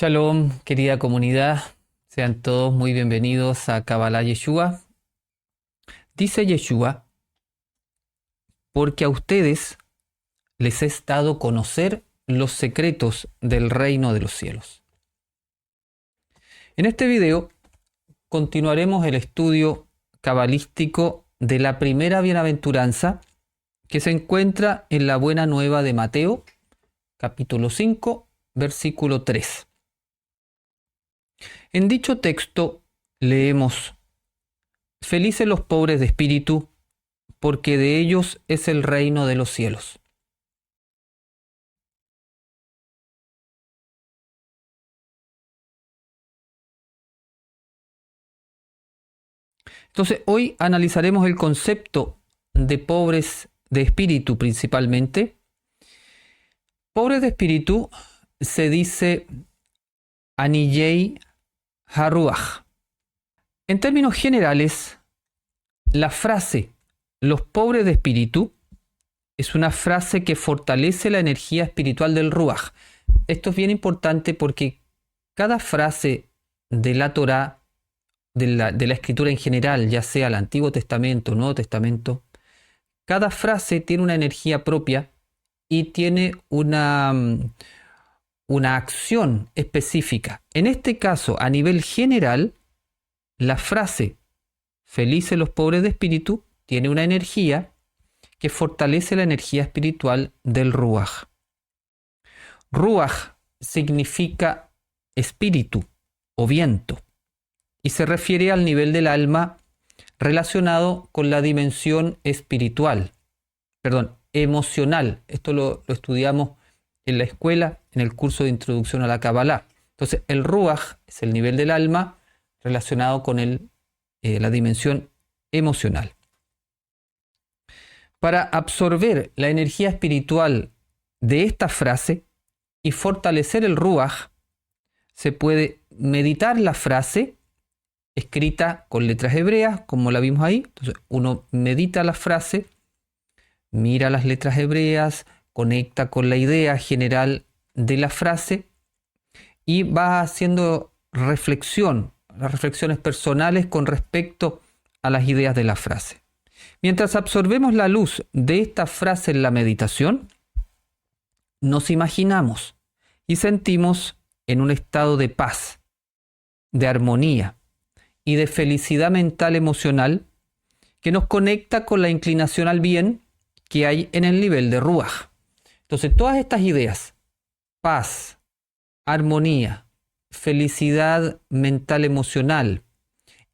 Shalom, querida comunidad, sean todos muy bienvenidos a Kabbalah Yeshua. Dice Yeshua, porque a ustedes les es dado conocer los secretos del reino de los cielos. En este video continuaremos el estudio cabalístico de la primera bienaventuranza que se encuentra en la Buena Nueva de Mateo, capítulo 5, versículo 3. En dicho texto leemos: Felices los pobres de espíritu, porque de ellos es el reino de los cielos. Entonces, hoy analizaremos el concepto de pobres de espíritu principalmente. Pobres de espíritu se dice Aniyei Haruach. En términos generales, la frase los pobres de espíritu es una frase que fortalece la energía espiritual del Ruach. Esto es bien importante porque cada frase de la Torá, de la escritura en general, ya sea el Antiguo Testamento o Nuevo Testamento, cada frase tiene una energía propia y tiene una acción específica. En este caso, a nivel general, la frase felices los pobres de espíritu tiene una energía que fortalece la energía espiritual del Ruach. Ruach significa espíritu o viento y se refiere al nivel del alma relacionado con la dimensión emocional. Esto lo estudiamos en la escuela, en el curso de introducción a la Kabbalah. Entonces, el Ruach es el nivel del alma relacionado con la dimensión emocional. Para absorber la energía espiritual de esta frase y fortalecer el Ruach, se puede meditar la frase escrita con letras hebreas, como la vimos ahí. Entonces, uno medita la frase, mira las letras hebreas, conecta con la idea general de la frase y va haciendo las reflexiones personales con respecto a las ideas de la frase. Mientras absorbemos la luz de esta frase en la meditación, nos imaginamos y sentimos en un estado de paz, de armonía y de felicidad mental emocional que nos conecta con la inclinación al bien que hay en el nivel de Ruach. Entonces, todas estas ideas, paz, armonía, felicidad mental emocional,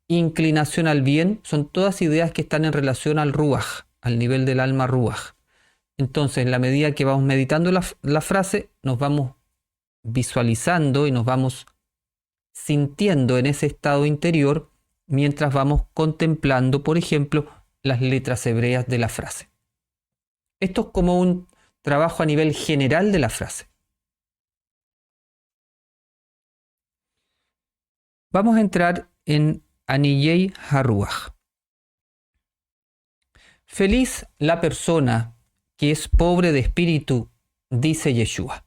inclinación al bien, son todas ideas que están en relación al Ruach, al nivel del alma Ruach. Entonces, en la medida que vamos meditando la frase, nos vamos visualizando y nos vamos sintiendo en ese estado interior mientras vamos contemplando, por ejemplo, las letras hebreas de la frase. Esto es como un trabajo a nivel general de la frase. Vamos a entrar en Aniyei Haruach. Feliz la persona que es pobre de espíritu, dice Yeshua.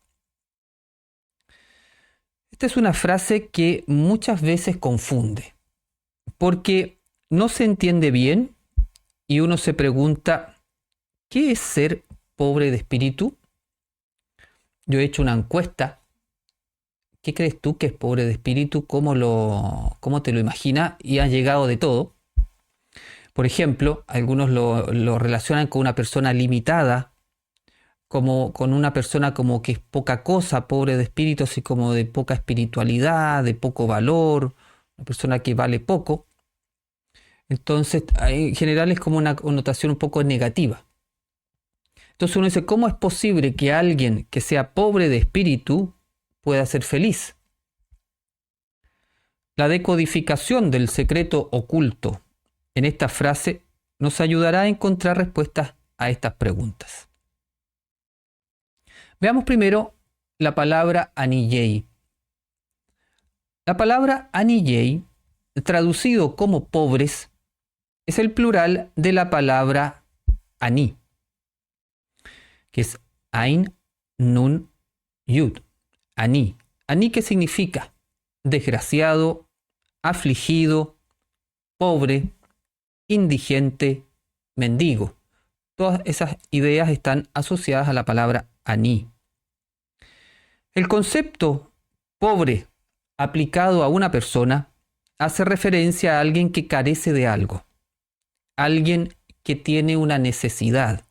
Esta es una frase que muchas veces confunde, porque no se entiende bien y uno se pregunta, ¿qué es ser pobre de espíritu? Yo he hecho una encuesta. ¿Qué crees tú que es pobre de espíritu? ¿Cómo te lo imaginas? Y ha llegado de todo. Por ejemplo, algunos lo relacionan con una persona limitada, como con una persona como que es poca cosa, pobre de espíritu, así como de poca espiritualidad, de poco valor, una persona que vale poco. Entonces, en general es como una connotación un poco negativa. Entonces uno dice, ¿cómo es posible que alguien que sea pobre de espíritu pueda ser feliz? La decodificación del secreto oculto en esta frase nos ayudará a encontrar respuestas a estas preguntas. Veamos primero la palabra Aniyei. La palabra Aniyei, traducido como pobres, es el plural de la palabra Ani, que es Ain, Nun, Yud. Ani. Aní, ¿qué significa? Desgraciado, afligido, pobre, indigente, mendigo. Todas esas ideas están asociadas a la palabra aní. El concepto pobre aplicado a una persona hace referencia a alguien que carece de algo, alguien que tiene una necesidad.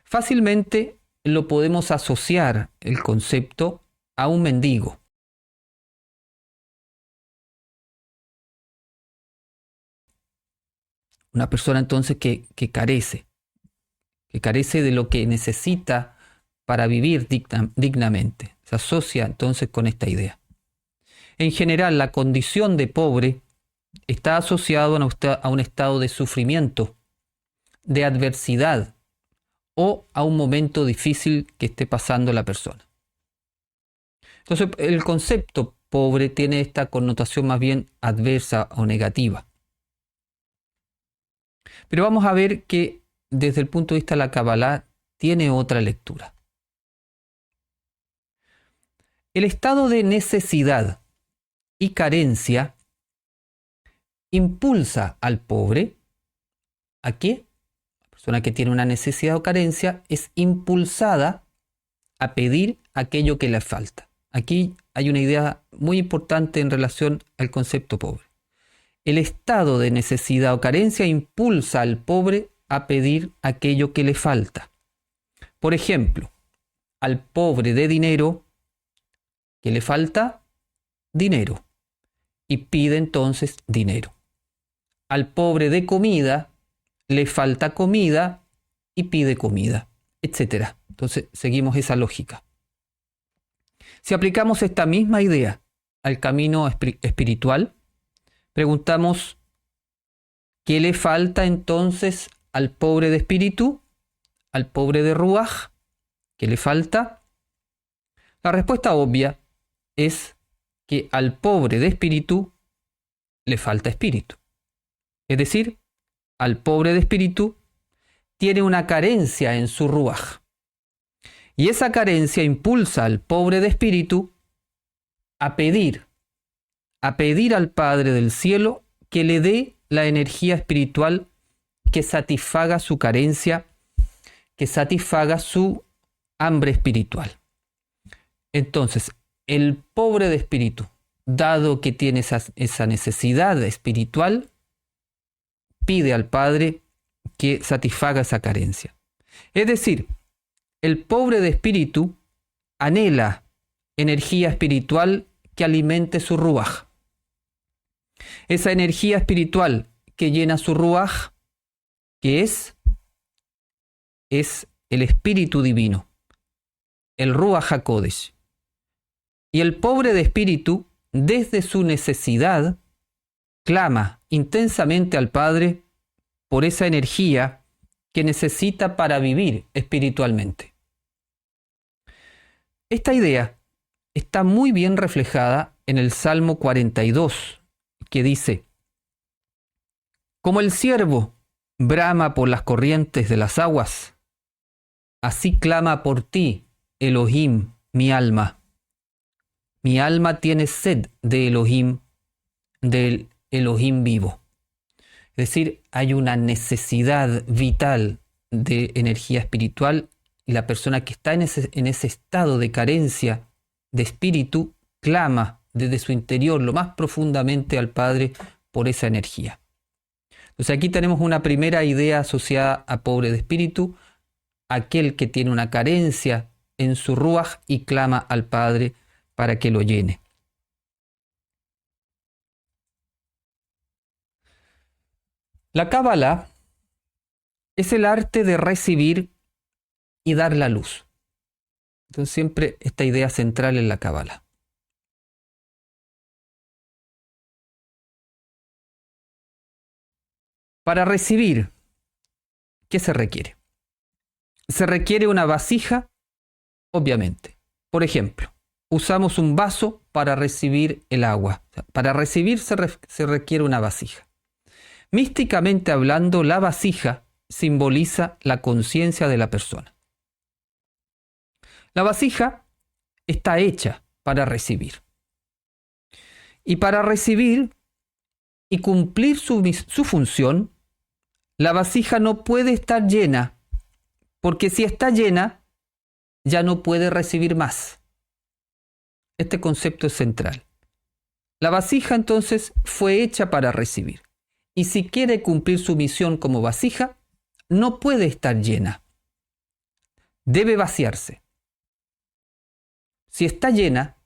Fácilmente lo podemos asociar el concepto a un mendigo. Una persona entonces que carece de lo que necesita para vivir dignamente. Se asocia entonces con esta idea. En general, la condición de pobre está asociado a un estado de sufrimiento, de adversidad o a un momento difícil que esté pasando la persona. Entonces, el concepto pobre tiene esta connotación más bien adversa o negativa. Pero vamos a ver que desde el punto de vista de la Kabbalah tiene otra lectura. El estado de necesidad y carencia impulsa al pobre ¿a qué? La persona que tiene una necesidad o carencia es impulsada a pedir aquello que le falta. Aquí hay una idea muy importante en relación al concepto pobre. El estado de necesidad o carencia impulsa al pobre a pedir aquello que le falta. Por ejemplo, al pobre de dinero, ¿qué le falta? Dinero. Y pide entonces dinero. Al pobre de comida, le falta comida y pide comida, etc. Entonces, seguimos esa lógica. Si aplicamos esta misma idea al camino espiritual, preguntamos, ¿qué le falta entonces al pobre de espíritu? ¿Al pobre de Ruach? ¿Qué le falta? La respuesta obvia es que al pobre de espíritu le falta espíritu. Es decir, al pobre de espíritu tiene una carencia en su Ruach. Y esa carencia impulsa al pobre de espíritu a pedir al Padre del Cielo que le dé la energía espiritual que satisfaga su carencia, que satisfaga su hambre espiritual. Entonces, el pobre de espíritu, dado que tiene esa necesidad espiritual, pide al Padre que satisfaga esa carencia. Es decir, el pobre de espíritu anhela energía espiritual que alimente su Ruach. Esa energía espiritual que llena su Ruach, que es el Espíritu Divino, el Ruach HaKodesh. Y el pobre de espíritu, desde su necesidad, clama intensamente al Padre por esa energía que necesita para vivir espiritualmente. Esta idea está muy bien reflejada en el Salmo 42, que dice: como el ciervo brama por las corrientes de las aguas, así clama por ti, Elohim, mi alma. Mi alma tiene sed de Elohim, del Elohim vivo. Es decir, hay una necesidad vital de energía espiritual y la persona que está en ese estado de carencia de espíritu clama desde su interior lo más profundamente al Padre por esa energía. Entonces aquí tenemos una primera idea asociada a pobre de espíritu, aquel que tiene una carencia en su Ruach y clama al Padre para que lo llene. La Kabbalah es el arte de recibir y dar la luz. Entonces siempre esta idea central en la Kabbalah. Para recibir, ¿qué se requiere? Se requiere una vasija, obviamente. Por ejemplo, usamos un vaso para recibir el agua. Para recibir se requiere una vasija. Místicamente hablando, la vasija simboliza la conciencia de la persona. La vasija está hecha para recibir. Y para recibir y cumplir su función, la vasija no puede estar llena, porque si está llena, ya no puede recibir más. Este concepto es central. La vasija entonces fue hecha para recibir. Y si quiere cumplir su misión como vasija, no puede estar llena. Debe vaciarse. Si está llena,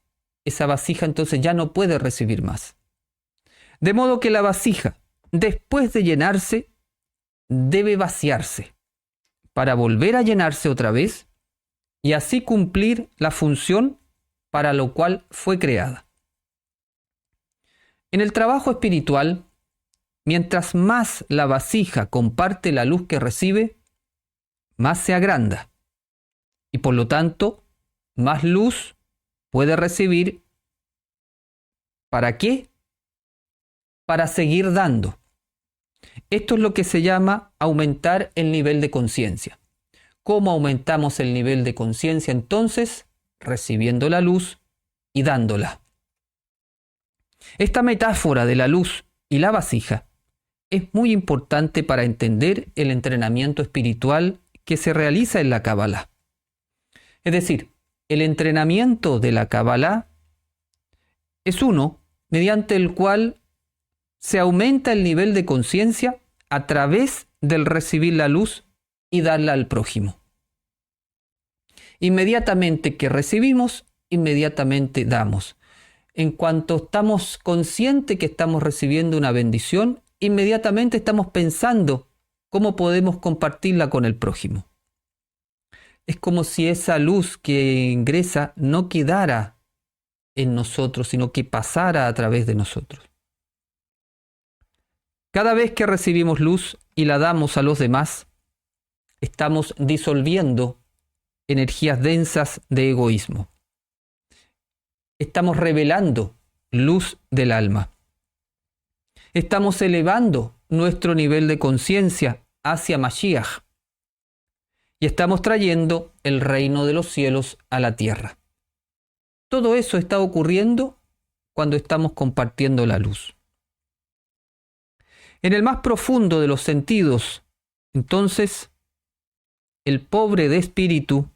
esa vasija entonces ya no puede recibir más. De modo que la vasija, después de llenarse, debe vaciarse para volver a llenarse otra vez y así cumplir la función para lo cual fue creada. En el trabajo espiritual, mientras más la vasija comparte la luz que recibe, más se agranda y por lo tanto más luz puede recibir. ¿Para qué? Para seguir dando. Esto es lo que se llama aumentar el nivel de conciencia. ¿Cómo aumentamos el nivel de conciencia entonces? Recibiendo la luz y dándola. Esta metáfora de la luz y la vasija es muy importante para entender el entrenamiento espiritual que se realiza en la Kabbalah. Es decir, el entrenamiento de la Kabbalah es uno mediante el cual se aumenta el nivel de conciencia a través del recibir la luz y darla al prójimo. Inmediatamente que recibimos, inmediatamente damos. En cuanto estamos conscientes que estamos recibiendo una bendición, inmediatamente estamos pensando cómo podemos compartirla con el prójimo. Es como si esa luz que ingresa no quedara en nosotros, sino que pasara a través de nosotros. Cada vez que recibimos luz y la damos a los demás, estamos disolviendo energías densas de egoísmo. Estamos revelando luz del alma. Estamos elevando nuestro nivel de conciencia hacia Mashiach. Y estamos trayendo el reino de los cielos a la tierra. Todo eso está ocurriendo cuando estamos compartiendo la luz. En el más profundo de los sentidos, entonces, el pobre de espíritu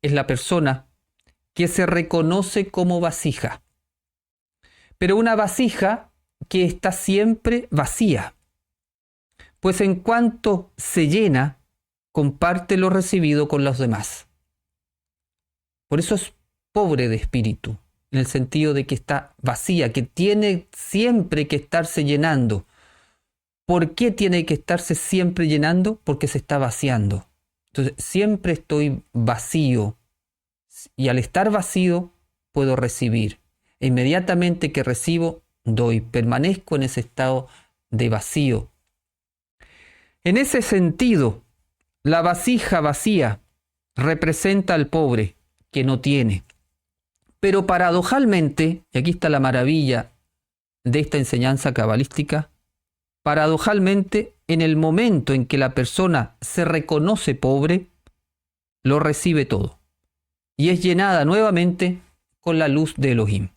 es la persona que se reconoce como vasija, pero una vasija que está siempre vacía, pues en cuanto se llena, comparte lo recibido con los demás. Por eso es pobre de espíritu, en el sentido de que está vacía, que tiene siempre que estarse llenando. ¿Por qué tiene que estarse siempre llenando? Porque se está vaciando. Entonces, siempre estoy vacío. Y al estar vacío, puedo recibir. E inmediatamente que recibo, doy. Permanezco en ese estado de vacío. En ese sentido, la vasija vacía representa al pobre que no tiene. Pero paradojalmente, y aquí está la maravilla de esta enseñanza cabalística, paradojalmente, en el momento en que la persona se reconoce pobre, lo recibe todo y es llenada nuevamente con la luz de Elohim.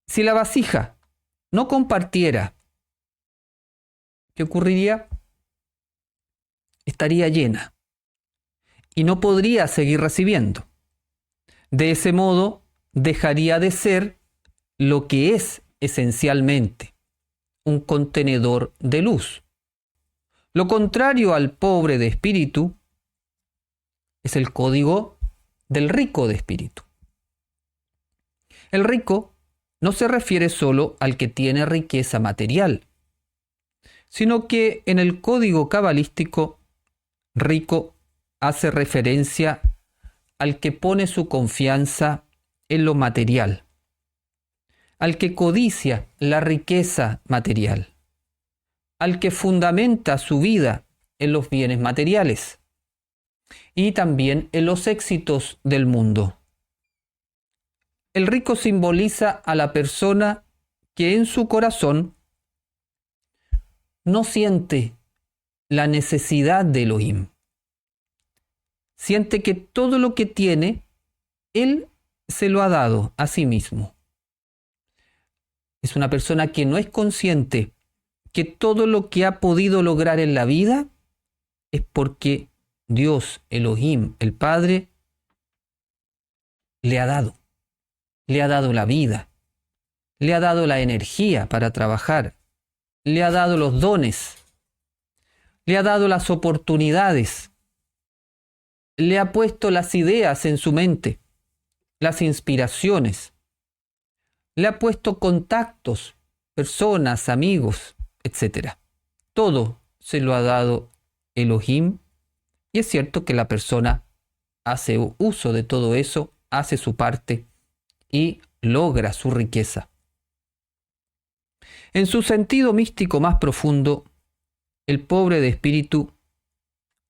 Si la vasija no compartiera, ¿qué ocurriría? Estaría llena y no podría seguir recibiendo. De ese modo, dejaría de ser lo que es esencialmente un contenedor de luz. Lo contrario al pobre de espíritu es el código del rico de espíritu. El rico no se refiere solo al que tiene riqueza material, sino que en el código cabalístico, rico hace referencia al que pone su confianza en lo material, al que codicia la riqueza material, al que fundamenta su vida en los bienes materiales y también en los éxitos del mundo. El rico simboliza a la persona que en su corazón no siente la necesidad de Elohim. Siente que todo lo que tiene Él se lo ha dado a sí mismo. Es una persona que no es consciente que todo lo que ha podido lograr en la vida es porque Dios, Elohim, el Padre, le ha dado. Le ha dado la vida, le ha dado la energía para trabajar, le ha dado los dones, le ha dado las oportunidades, le ha puesto las ideas en su mente, las inspiraciones, le ha puesto contactos, personas, amigos, etc. Todo se lo ha dado Elohim, y es cierto que la persona hace uso de todo eso, hace su parte y logra su riqueza. En su sentido místico más profundo, el pobre de espíritu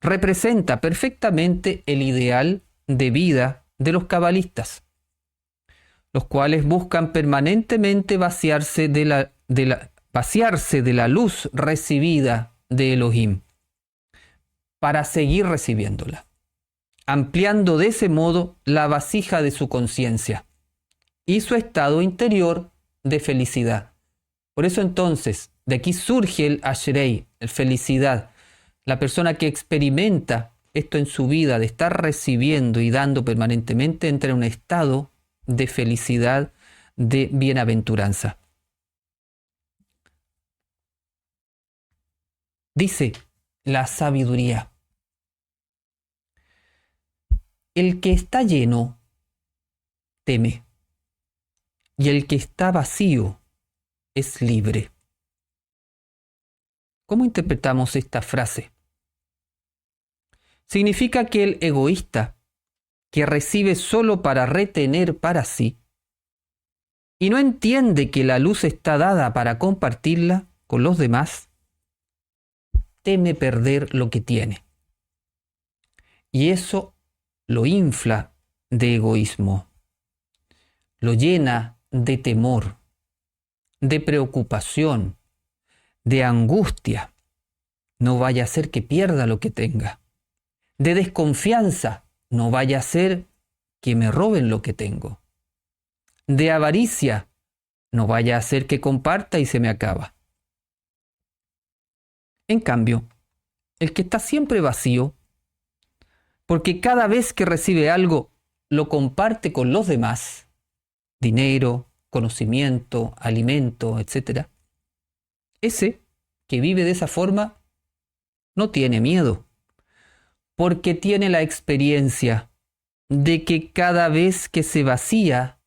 representa perfectamente el ideal de vida de los cabalistas, los cuales buscan permanentemente vaciarse de la luz recibida de Elohim para seguir recibiéndola, ampliando de ese modo la vasija de su conciencia y su estado interior de felicidad. Por eso entonces, de aquí surge el Ashrei, el felicidad, la persona que experimenta esto en su vida, de estar recibiendo y dando permanentemente, entra en un estado de felicidad, de bienaventuranza. Dice la sabiduría: el que está lleno teme, y el que está vacío es libre. ¿Cómo interpretamos esta frase? Significa que el egoísta, que recibe solo para retener para sí, y no entiende que la luz está dada para compartirla con los demás, teme perder lo que tiene. Y eso lo infla de egoísmo, lo llena de temor, de preocupación, de angustia. No vaya a ser que pierda lo que tenga. De desconfianza. No vaya a ser que me roben lo que tengo. De avaricia. No vaya a ser que comparta y se me acaba. En cambio, el que está siempre vacío, porque cada vez que recibe algo, lo comparte con los demás, dinero, conocimiento, alimento, etc. Ese que vive de esa forma no tiene miedo, porque tiene la experiencia de que cada vez que se vacía,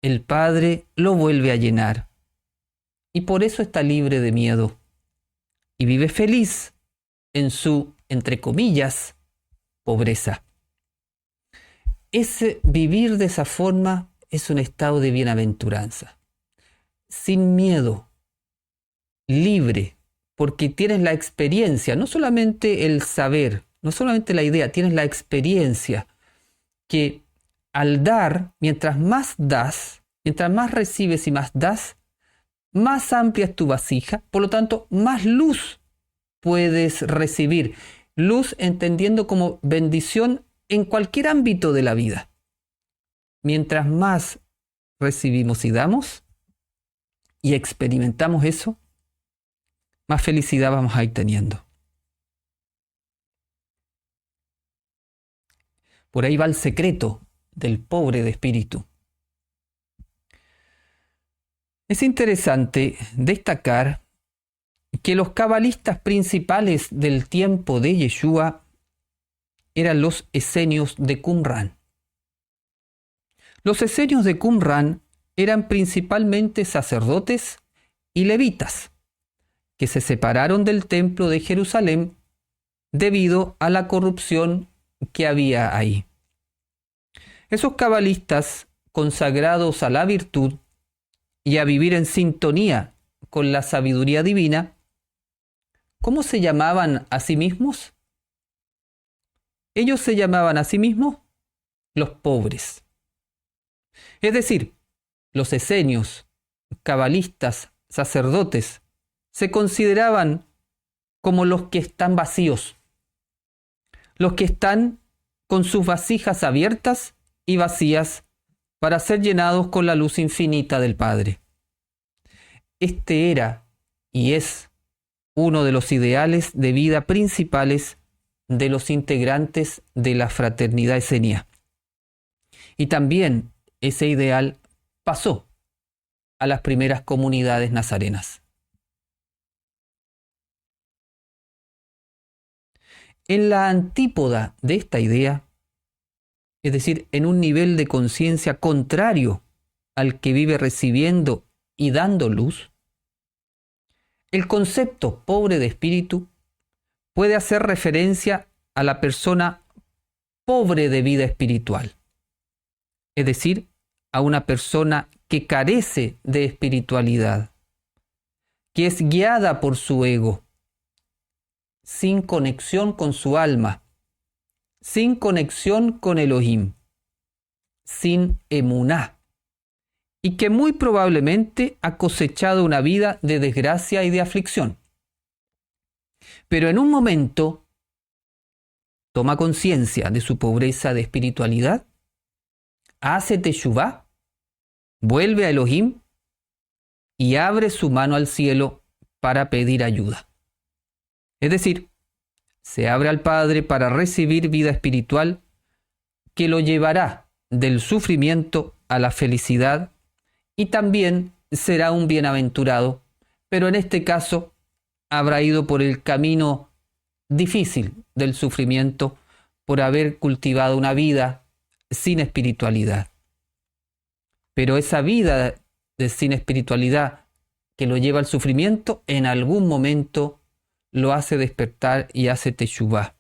el Padre lo vuelve a llenar. Y por eso está libre de miedo y vive feliz en su, entre comillas, pobreza. Ese vivir de esa forma es un estado de bienaventuranza, sin miedo, libre, porque tienes la experiencia, no solamente el saber, no solamente la idea, tienes la experiencia que al dar, mientras más das, mientras más recibes y más das, más amplia es tu vasija, por lo tanto, más luz puedes recibir. Luz entendiendo como bendición en cualquier ámbito de la vida. Mientras más recibimos y damos y experimentamos eso, más felicidad vamos a ir teniendo. Por ahí va el secreto del pobre de espíritu. Es interesante destacar que los cabalistas principales del tiempo de Yeshua eran los esenios de Qumran. Los esenios de Qumran eran principalmente sacerdotes y levitas, que se separaron del templo de Jerusalén debido a la corrupción que había ahí. Esos cabalistas, consagrados a la virtud y a vivir en sintonía con la sabiduría divina, ¿cómo se llamaban a sí mismos? Ellos se llamaban a sí mismos los pobres. Es decir, los esenios, cabalistas, sacerdotes, se consideraban como los que están vacíos, los que están con sus vasijas abiertas y vacías para ser llenados con la luz infinita del Padre. Este era y es uno de los ideales de vida principales de los integrantes de la fraternidad esenia. Y también ese ideal pasó a las primeras comunidades nazarenas. En la antípoda de esta idea, es decir, en un nivel de conciencia contrario al que vive recibiendo y dando luz, el concepto pobre de espíritu puede hacer referencia a la persona pobre de vida espiritual, es decir, a una persona que carece de espiritualidad, que es guiada por su ego, sin conexión con su alma, sin conexión con Elohim, sin emuná, y que muy probablemente ha cosechado una vida de desgracia y de aflicción. Pero en un momento toma conciencia de su pobreza de espiritualidad, hace teshuvá, vuelve a Elohim y abre su mano al cielo para pedir ayuda. Es decir, se abre al Padre para recibir vida espiritual que lo llevará del sufrimiento a la felicidad y también será un bienaventurado, pero en este caso habrá ido por el camino difícil del sufrimiento por haber cultivado una vida sin espiritualidad. Pero esa vida sin espiritualidad que lo lleva al sufrimiento, en algún momento lo hace despertar y hace teshuvá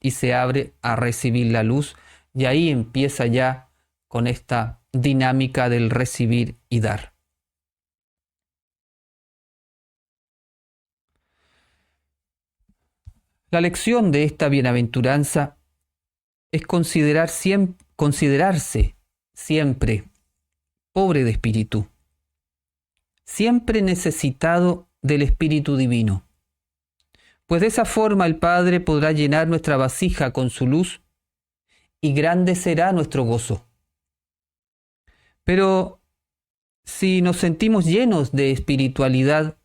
y se abre a recibir la luz, y ahí empieza ya con esta dinámica del recibir y dar. La lección de esta bienaventuranza es considerarse siempre pobre de espíritu, siempre necesitado del Espíritu Divino, pues de esa forma el Padre podrá llenar nuestra vasija con su luz y grande será nuestro gozo. Pero si nos sentimos llenos de espiritualidad,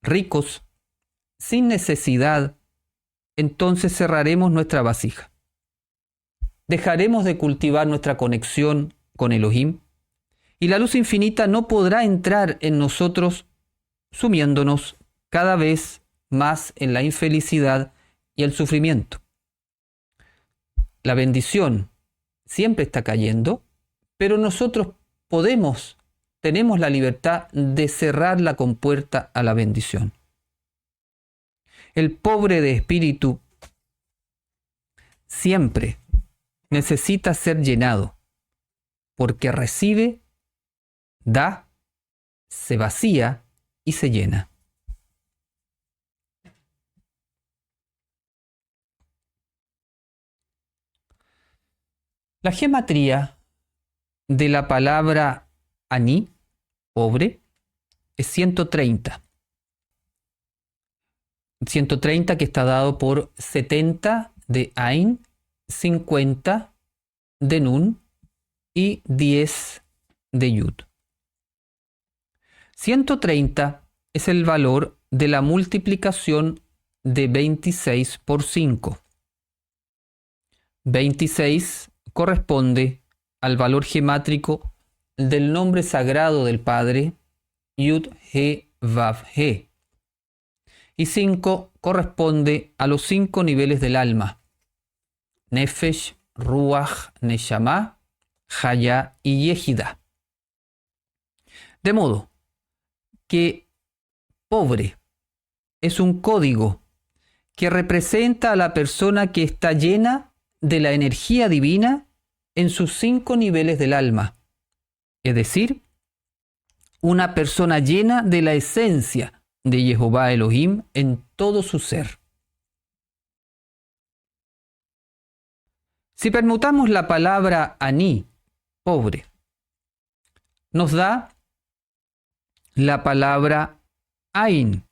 ricos, sin necesidad, entonces cerraremos nuestra vasija. Dejaremos de cultivar nuestra conexión con Elohim y la luz infinita no podrá entrar en nosotros, sumiéndonos cada vez más en la infelicidad y el sufrimiento. La bendición siempre está cayendo, pero nosotros tenemos la libertad de cerrar la compuerta a la bendición. El pobre de espíritu siempre necesita ser llenado, porque recibe, da, se vacía y se llena. La gematría de la palabra aní, pobre, es 130. 130 que está dado por 70 de Ain, 50 de Nun y 10 de Yud. 130 es el valor de la multiplicación de 26 por 5. 26 corresponde al valor gemátrico del nombre sagrado del Padre, Yud He Vav He. Y 5 corresponde a los 5 niveles del alma, Nefesh, Ruach, Neshama, Haya y Yehida. De modo que pobre es un código que representa a la persona que está llena de la energía divina en sus 5 niveles del alma, es decir, una persona llena de la esencia de Jehová Elohim en todo su ser. Si permutamos la palabra aní, pobre, nos da la palabra ain,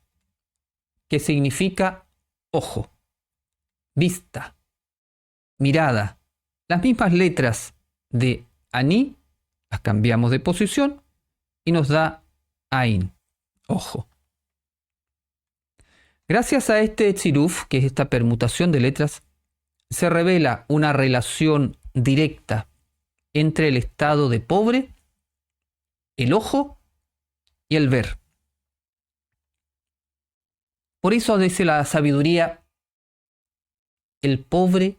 que significa ojo, vista, mirada, las mismas letras de Ani, las cambiamos de posición y nos da Ain, ojo. Gracias a este tziruf, que es esta permutación de letras, se revela una relación directa entre el estado de pobre, el ojo y el ver. Por eso dice la sabiduría, el pobre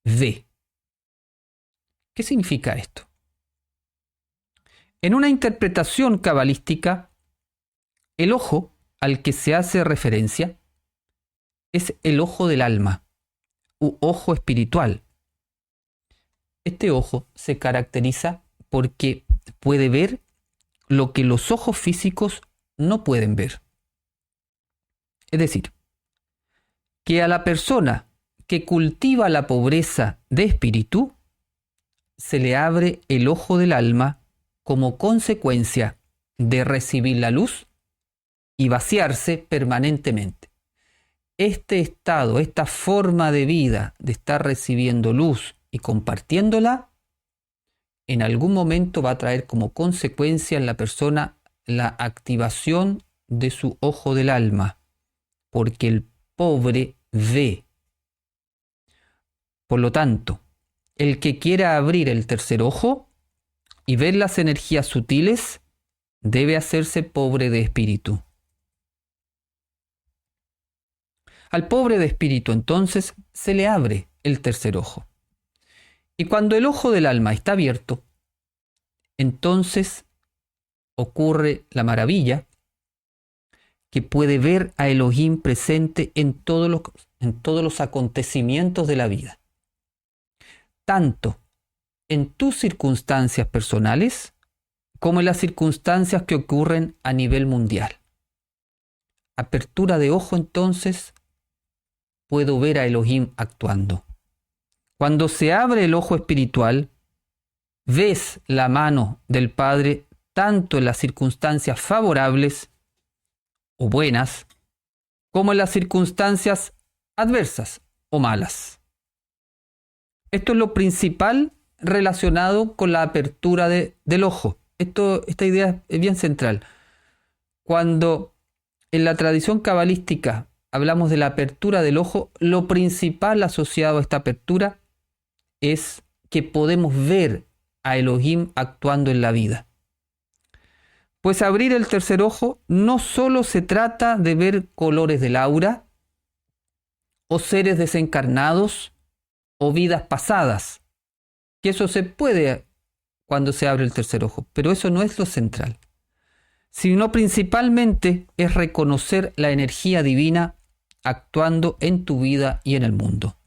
ve. ¿Qué significa esto? En una interpretación cabalística, el ojo al que se hace referencia es el ojo del alma, u ojo espiritual. Este ojo se caracteriza porque puede ver lo que los ojos físicos no pueden ver. Es decir, que a la persona que cultiva la pobreza de espíritu, se le abre el ojo del alma como consecuencia de recibir la luz y vaciarse permanentemente. Este estado, esta forma de vida de estar recibiendo luz y compartiéndola, en algún momento va a traer como consecuencia en la persona la activación de su ojo del alma, porque el pobre ve. Por lo tanto, el que quiera abrir el tercer ojo y ver las energías sutiles, debe hacerse pobre de espíritu. Al pobre de espíritu, entonces, se le abre el tercer ojo. Y cuando el ojo del alma está abierto, entonces ocurre la maravilla que puede ver a Elohim presente en todos los acontecimientos de la vida. Tanto en tus circunstancias personales como en las circunstancias que ocurren a nivel mundial. Apertura de ojo, entonces, puedo ver a Elohim actuando. Cuando se abre el ojo espiritual, ves la mano del Padre tanto en las circunstancias favorables o buenas, como en las circunstancias adversas o malas. Esto es lo principal relacionado con la apertura del ojo. Esta idea es bien central. Cuando en la tradición cabalística hablamos de la apertura del ojo, lo principal asociado a esta apertura es que podemos ver a Elohim actuando en la vida. Pues abrir el tercer ojo no solo se trata de ver colores del aura, o seres desencarnados, o vidas pasadas, que eso se puede cuando se abre el tercer ojo, pero eso no es lo central, sino principalmente es reconocer la energía divina actuando en tu vida y en el mundo.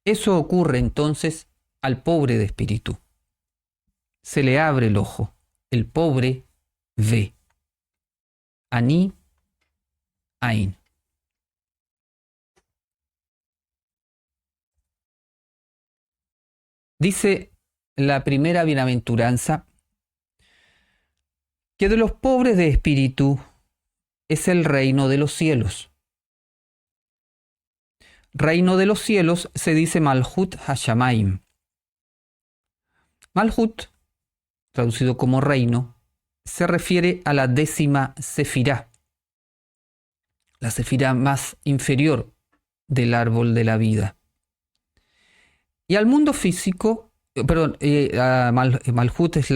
Eso ocurre entonces al pobre de espíritu. Se le abre el ojo, el pobre ve. Ani, Ain. Dice la primera bienaventuranza que de los pobres de espíritu es el reino de los cielos. Reino de los cielos se dice Malhut Hashamayim. Malhut, traducido como reino, se refiere a la 10ª sefirá, la sefirá más inferior del árbol de la vida. Y al mundo físico, Malhut es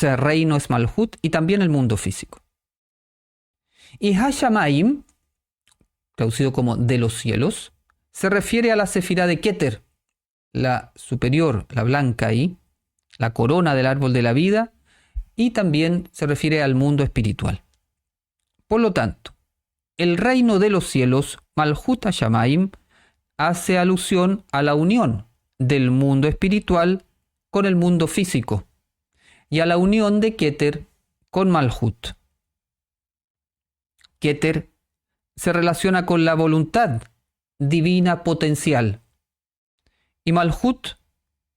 reino es Malhut y también el mundo físico. Y Hashamayim, traducido como de los cielos, se refiere a la sefirá de Keter, la superior, la blanca ahí, la corona del árbol de la vida, y también se refiere al mundo espiritual. Por lo tanto, el reino de los cielos, Malhut Hashamayim, hace alusión a la unión del mundo espiritual con el mundo físico y a la unión de Keter con Malhut. Keter se relaciona con la voluntad divina potencial y Malhut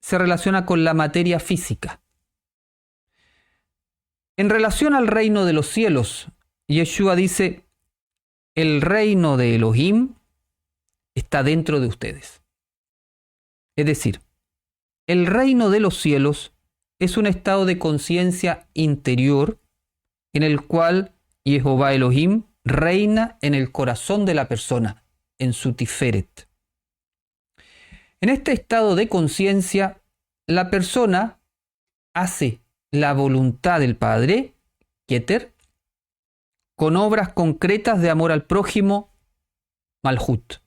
se relaciona con la materia física. En relación al reino de los cielos, Yeshua dice: el reino de Elohim está dentro de ustedes. Es decir, el reino de los cielos es un estado de conciencia interior en el cual Jehová Elohim reina en el corazón de la persona, en su tiferet. En este estado de conciencia, la persona hace la voluntad del Padre, Keter, con obras concretas de amor al prójimo, Malhut.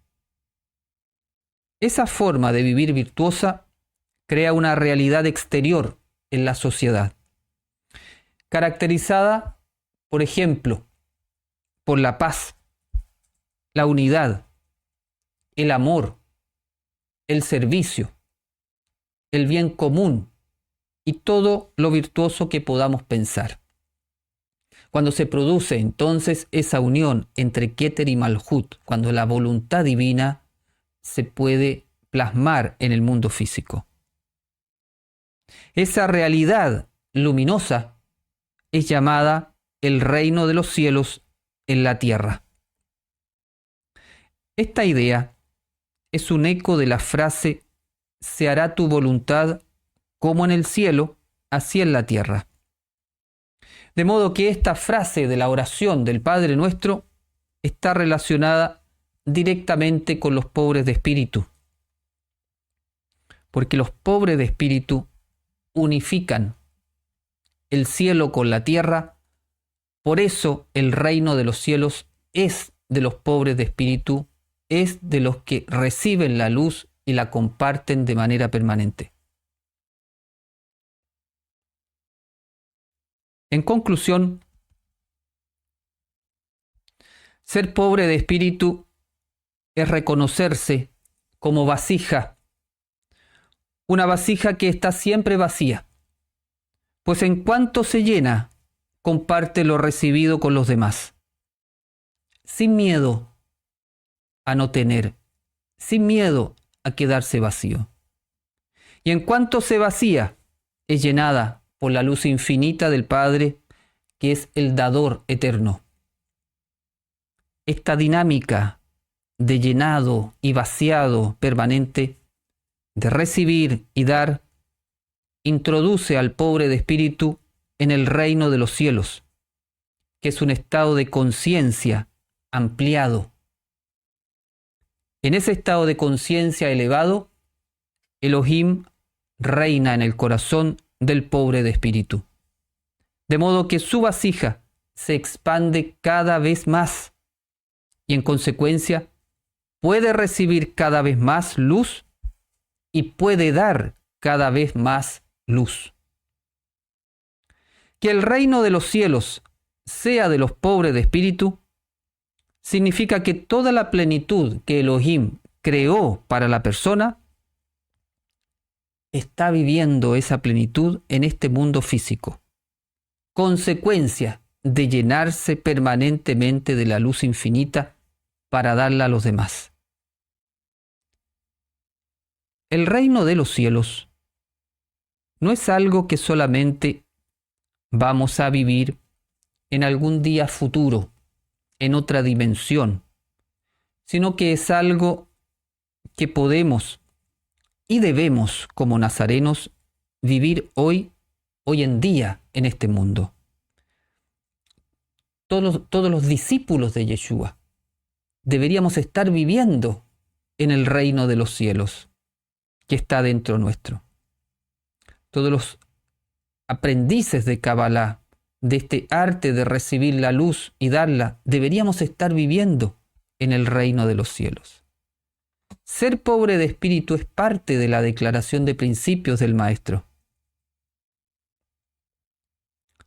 Esa forma de vivir virtuosa crea una realidad exterior en la sociedad, caracterizada, por ejemplo, por la paz, la unidad, el amor, el servicio, el bien común y todo lo virtuoso que podamos pensar. Cuando se produce entonces esa unión entre Keter y Malhut, cuando la voluntad divina se puede plasmar en el mundo físico. Esa realidad luminosa es llamada el reino de los cielos en la tierra. Esta idea es un eco de la frase «Se hará tu voluntad como en el cielo, así en la tierra». De modo que esta frase de la oración del Padre Nuestro está relacionada directamente con los pobres de espíritu, porque los pobres de espíritu unifican el cielo con la tierra. Por eso el reino de los cielos es de los pobres de espíritu, es de los que reciben la luz y la comparten de manera permanente. En conclusión, ser pobre de espíritu es reconocerse como vasija, una vasija que está siempre vacía, pues en cuanto se llena, comparte lo recibido con los demás, sin miedo a no tener, sin miedo a quedarse vacío. Y en cuanto se vacía, es llenada por la luz infinita del Padre, que es el dador eterno. Esta dinámica de llenado y vaciado permanente, de recibir y dar, introduce al pobre de espíritu en el reino de los cielos, que es un estado de conciencia ampliado. En ese estado de conciencia elevado, Elohim reina en el corazón del pobre de espíritu, de modo que su vasija se expande cada vez más y en consecuencia puede recibir cada vez más luz y puede dar cada vez más luz. Que el reino de los cielos sea de los pobres de espíritu significa que toda la plenitud que Elohim creó para la persona está viviendo esa plenitud en este mundo físico, consecuencia de llenarse permanentemente de la luz infinita para darla a los demás. El reino de los cielos no es algo que solamente vamos a vivir en algún día futuro, en otra dimensión, sino que es algo que podemos y debemos, como nazarenos, vivir hoy en día en este mundo. Todos los discípulos de Yeshua deberíamos estar viviendo en el reino de los cielos que está dentro nuestro. Todos los aprendices de Kabbalah, de este arte de recibir la luz y darla, deberíamos estar viviendo en el reino de los cielos. Ser pobre de espíritu es parte de la declaración de principios del Maestro.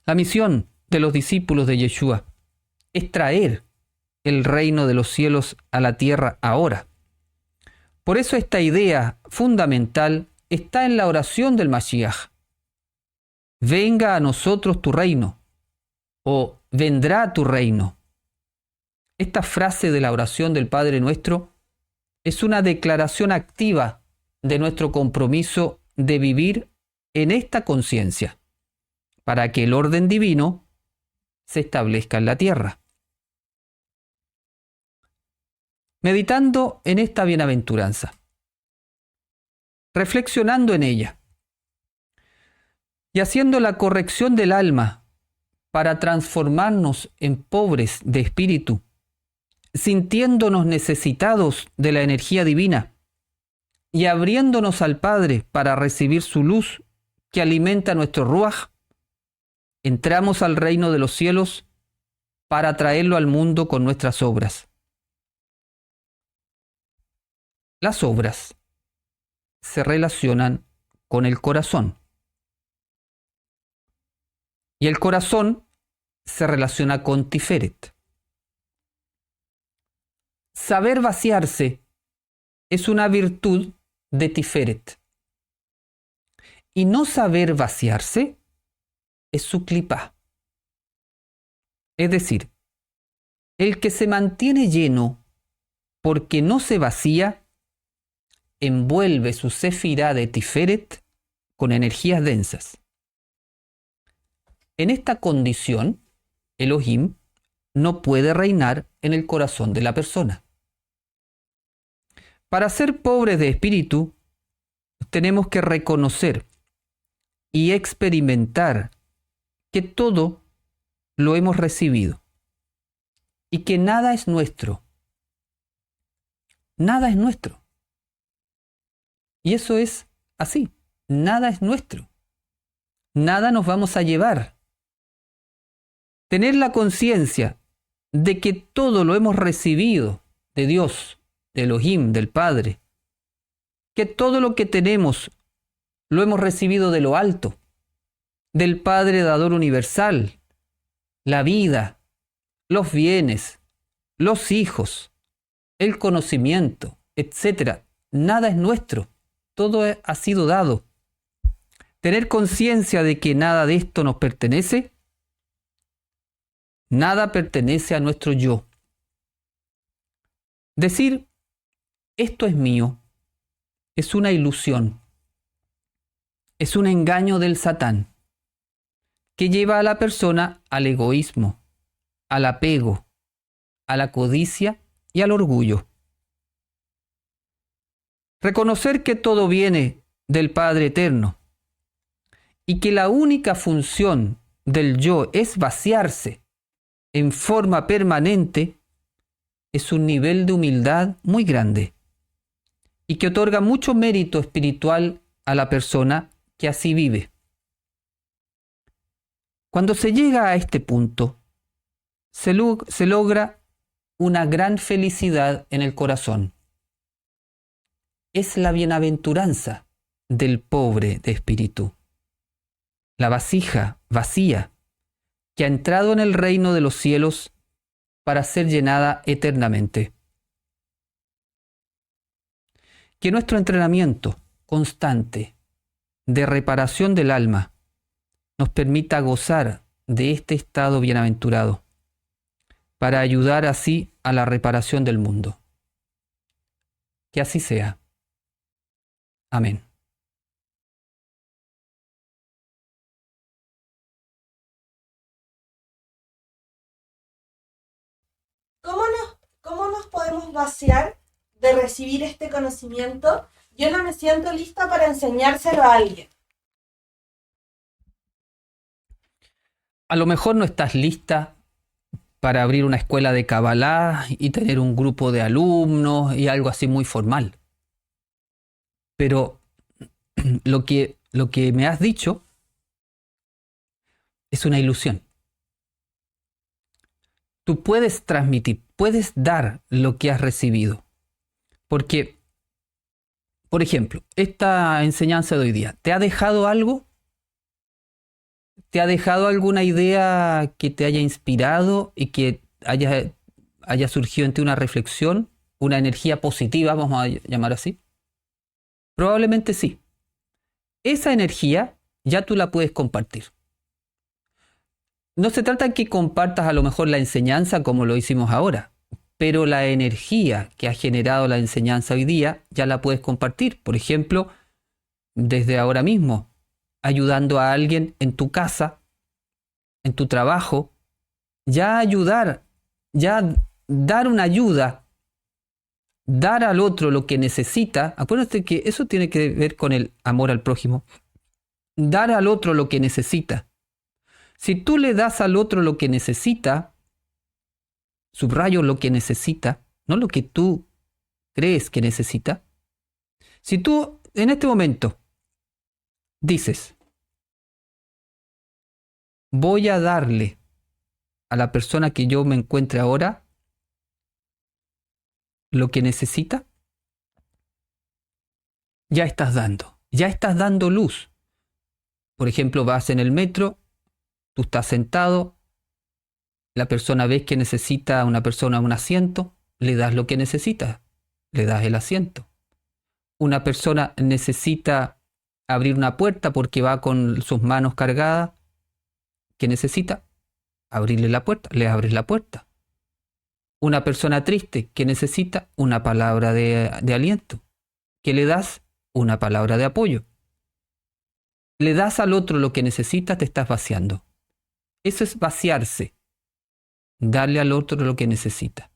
La misión de los discípulos de Yeshua es traer el reino de los cielos a la tierra ahora. Por eso esta idea fundamental está en la oración del Mashiach. Venga a nosotros tu reino, o vendrá tu reino. Esta frase de la oración del Padre Nuestro es una declaración activa de nuestro compromiso de vivir en esta conciencia, para que el orden divino se establezca en la tierra. Meditando en esta bienaventuranza, reflexionando en ella y haciendo la corrección del alma para transformarnos en pobres de espíritu, sintiéndonos necesitados de la energía divina y abriéndonos al Padre para recibir su luz que alimenta nuestro ruaj, entramos al reino de los cielos para traerlo al mundo con nuestras obras. Las obras se relacionan con el corazón. Y el corazón se relaciona con Tiferet. Saber vaciarse es una virtud de Tiferet. Y no saber vaciarse es su clipá. Es decir, el que se mantiene lleno porque no se vacía, envuelve su sefirá de Tiferet con energías densas. En esta condición, Elohim no puede reinar en el corazón de la persona. Para ser pobres de espíritu, tenemos que reconocer y experimentar que todo lo hemos recibido y que nada es nuestro. Nada es nuestro. Y eso es así. Nada es nuestro. Nada nos vamos a llevar. Tener la conciencia de que todo lo hemos recibido de Dios, de Elohim, del Padre, que todo lo que tenemos lo hemos recibido de lo alto, del Padre Dador universal, la vida, los bienes, los hijos, el conocimiento, etc. Nada es nuestro, todo ha sido dado. Tener conciencia de que nada de esto nos pertenece. Nada pertenece a nuestro yo. Decir, esto es mío, es una ilusión, es un engaño del Satán, que lleva a la persona al egoísmo, al apego, a la codicia y al orgullo. Reconocer que todo viene del Padre Eterno y que la única función del yo es vaciarse en forma permanente, es un nivel de humildad muy grande y que otorga mucho mérito espiritual a la persona que así vive. Cuando se llega a este punto, se logra una gran felicidad en el corazón. Es la bienaventuranza del pobre de espíritu, la vasija vacía, que ha entrado en el reino de los cielos para ser llenada eternamente. Que nuestro entrenamiento constante de reparación del alma nos permita gozar de este estado bienaventurado, para ayudar así a la reparación del mundo. Que así sea. Amén. ¿Cómo nos podemos vaciar de recibir este conocimiento? Yo no me siento lista para enseñárselo a alguien. A lo mejor no estás lista para abrir una escuela de Kabbalah y tener un grupo de alumnos y algo así muy formal. Pero lo que me has dicho es una ilusión. Tú puedes transmitir, puedes dar lo que has recibido. Porque, por ejemplo, esta enseñanza de hoy día, ¿te ha dejado algo? ¿Te ha dejado alguna idea que te haya inspirado y que haya surgido en ti una reflexión, una energía positiva, vamos a llamar así? Probablemente sí. Esa energía ya tú la puedes compartir. No se trata de que compartas a lo mejor la enseñanza como lo hicimos ahora, pero la energía que ha generado la enseñanza hoy día ya la puedes compartir. Por ejemplo, desde ahora mismo, ayudando a alguien en tu casa, en tu trabajo, ya ayudar, ya dar una ayuda, dar al otro lo que necesita. Acuérdate que eso tiene que ver con el amor al prójimo. dar al otro lo que necesita. Si tú le das al otro lo que necesita, subrayo lo que necesita, no lo que tú crees que necesita. Si tú en este momento dices, voy a darle a la persona que yo me encuentre ahora lo que necesita, ya estás dando luz. Por ejemplo, vas en el metro, tú estás sentado, la persona ves que necesita a una persona un asiento, le das lo que necesita, le das el asiento. Una persona necesita abrir una puerta porque va con sus manos cargadas, ¿qué necesita? Abrirle la puerta, le abres la puerta. Una persona triste, ¿qué necesita? Una palabra de aliento. ¿Qué le das? Una palabra de apoyo. Le das al otro lo que necesita, te estás vaciando. Eso es vaciarse. Darle al otro lo que necesita.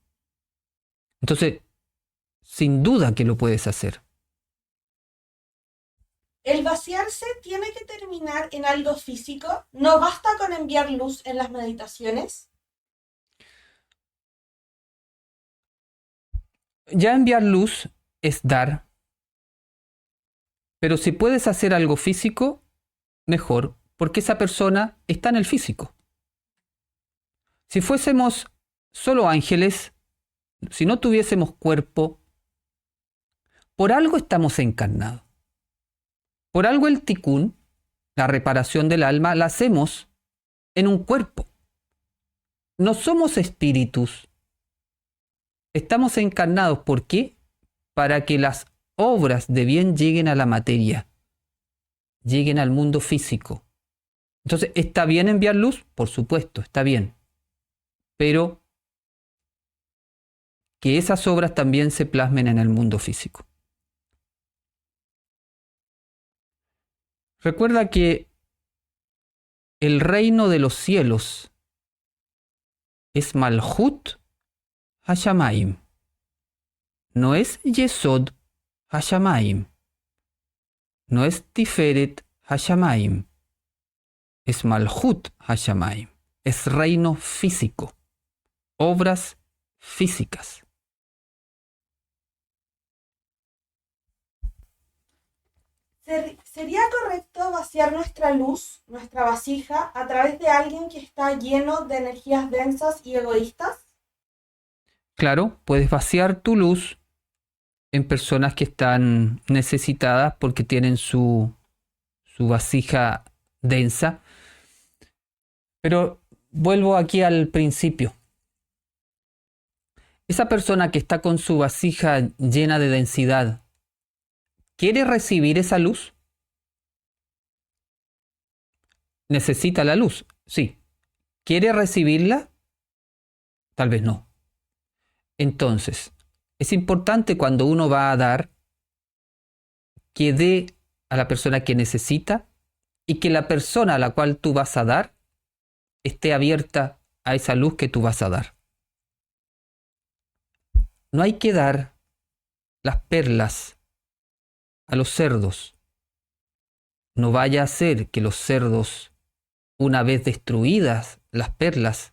Entonces, sin duda que lo puedes hacer. El vaciarse tiene que terminar en algo físico. ¿No basta con enviar luz en las meditaciones? Ya enviar luz es dar. Pero si puedes hacer algo físico, mejor, porque esa persona está en el físico. Si fuésemos solo ángeles, si no tuviésemos cuerpo, por algo estamos encarnados. Por algo el tikkun, la reparación del alma, la hacemos en un cuerpo. No somos espíritus. Estamos encarnados. ¿Por qué? Para que las obras de bien lleguen a la materia, lleguen al mundo físico. Entonces, ¿está bien enviar luz? Por supuesto, está bien. Pero que esas obras también se plasmen en el mundo físico. Recuerda que el reino de los cielos es Malhut Hashamayim. No es Yesod Hashamayim. No es Tiferet Hashamayim. Es Malhut Hashamayim. Es reino físico. Obras físicas. ¿Sería correcto vaciar nuestra luz, nuestra vasija, a través de alguien que está lleno de energías densas y egoístas? Claro, puedes vaciar tu luz en personas que están necesitadas porque tienen su vasija densa. Pero vuelvo aquí al principio. Esa persona que está con su vasija llena de densidad, ¿quiere recibir esa luz? ¿Necesita la luz? Sí. ¿Quiere recibirla? Tal vez no. Entonces, es importante cuando uno va a dar que dé a la persona que necesita y que la persona a la cual tú vas a dar esté abierta a esa luz que tú vas a dar. No hay que dar las perlas a los cerdos. No vaya a ser que los cerdos, una vez destruidas las perlas,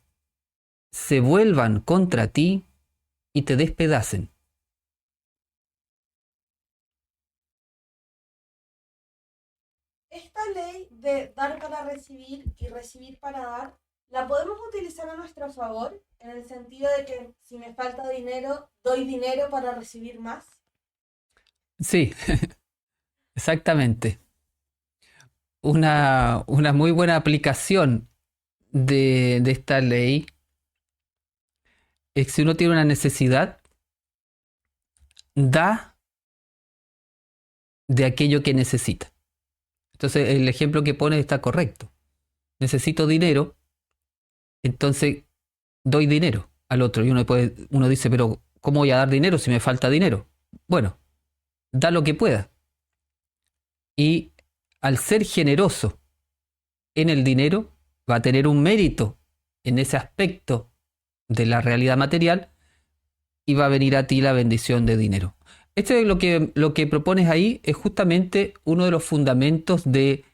se vuelvan contra ti y te despedacen. Esta ley de dar para recibir y recibir para dar, ¿la podemos utilizar a nuestro favor? En el sentido de que si me falta dinero, doy dinero para recibir más. Sí, exactamente. Una muy buena aplicación de esta ley es que si uno tiene una necesidad, da de aquello que necesita. Entonces el ejemplo que pone está correcto. Necesito dinero, entonces doy dinero al otro. Y uno dice, pero ¿cómo voy a dar dinero si me falta dinero? Bueno, da lo que pueda. Y al ser generoso en el dinero, va a tener un mérito en ese aspecto de la realidad material y va a venir a ti la bendición de dinero. Lo que propones ahí es justamente uno de los fundamentos de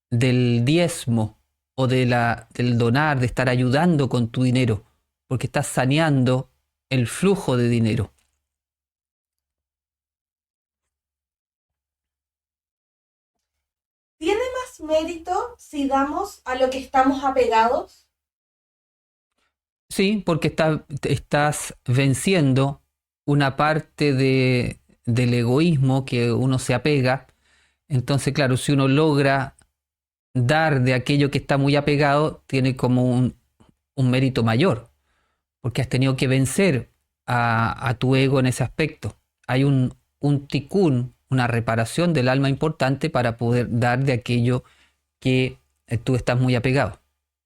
del diezmo o del donar, de estar ayudando con tu dinero, porque estás saneando el flujo de dinero. ¿Tiene más mérito si damos a lo que estamos apegados? Sí, porque estás venciendo una parte del egoísmo que uno se apega. Entonces, claro, si uno logra dar de aquello que está muy apegado, tiene como un mérito mayor, porque has tenido que vencer a tu ego en ese aspecto. Hay un tikkun, una reparación del alma importante para poder dar de aquello que tú estás muy apegado.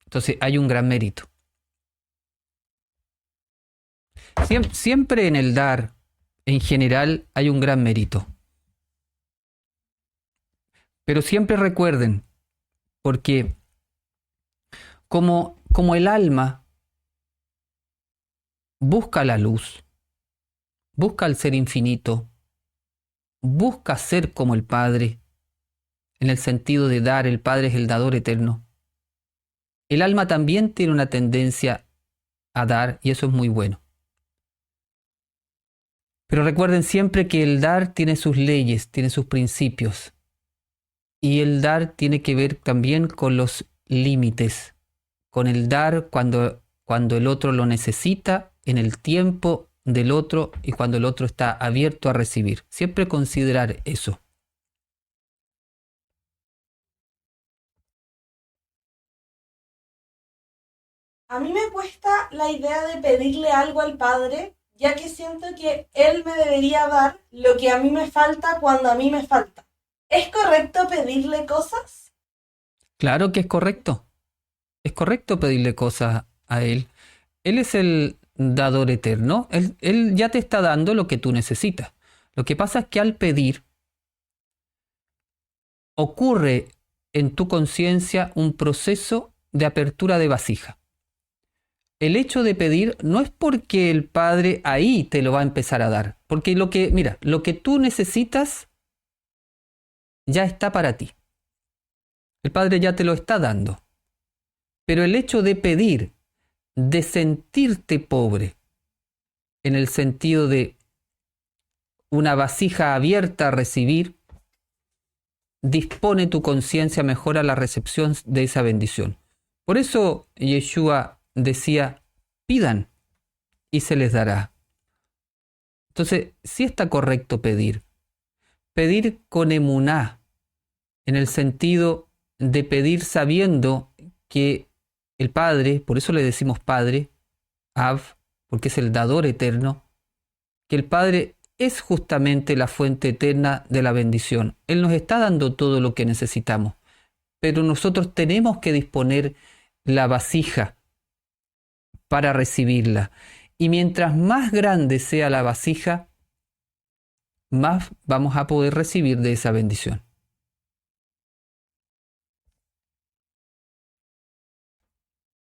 Entonces hay un gran mérito. Siempre en el dar, en general, hay un gran mérito. Pero siempre recuerden, porque como el alma busca la luz, busca el ser infinito, busca ser como el Padre, en el sentido de dar, el Padre es el dador eterno. El alma también tiene una tendencia a dar y eso es muy bueno. Pero recuerden siempre que el dar tiene sus leyes, tiene sus principios. Y el dar tiene que ver también con los límites, con el dar cuando el otro lo necesita, en el tiempo del otro y cuando el otro está abierto a recibir. Siempre considerar eso. A mí me cuesta la idea de pedirle algo al Padre, ya que siento que Él me debería dar lo que a mí me falta cuando a mí me falta. ¿Es correcto pedirle cosas? Claro que es correcto. Es correcto pedirle cosas a Él. Él es el dador eterno. Él ya te está dando lo que tú necesitas. Lo que pasa es que al pedir ocurre en tu conciencia un proceso de apertura de vasija. El hecho de pedir no es porque el Padre ahí te lo va a empezar a dar. Porque lo que tú necesitas ya está para ti. El Padre ya te lo está dando. Pero el hecho de pedir, de sentirte pobre, en el sentido de una vasija abierta a recibir, dispone tu conciencia mejor a la recepción de esa bendición. Por eso Yeshua decía, pidan y se les dará. Entonces, sí está correcto pedir. Pedir con emuná, en el sentido de pedir sabiendo que el Padre, por eso le decimos Padre, Av, porque es el dador eterno, que el Padre es justamente la fuente eterna de la bendición. Él nos está dando todo lo que necesitamos, pero nosotros tenemos que disponer la vasija para recibirla. Y mientras más grande sea la vasija, más vamos a poder recibir de esa bendición.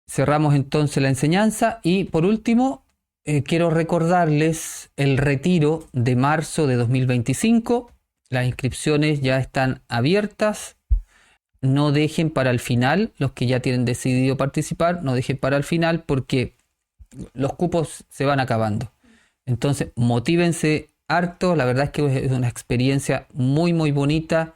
Cerramos entonces la enseñanza y por último quiero recordarles el retiro de marzo de 2025. Las inscripciones ya están abiertas. No dejen para el final, los que ya tienen decidido participar, no dejen para el final porque los cupos se van acabando. Entonces, motívense harto. La verdad es que es una experiencia muy, muy bonita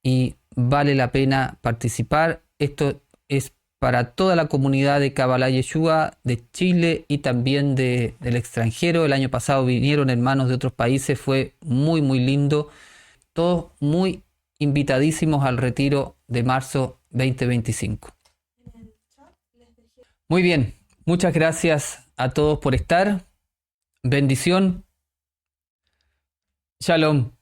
y vale la pena participar. Esto es para toda la comunidad de Kabbalah Yeshua de Chile y también del extranjero. El año pasado vinieron hermanos de otros países, fue muy, muy lindo. Todos muy invitadísimos al retiro de marzo 2025. Muy bien, muchas gracias a todos por estar. Bendición. Shalom.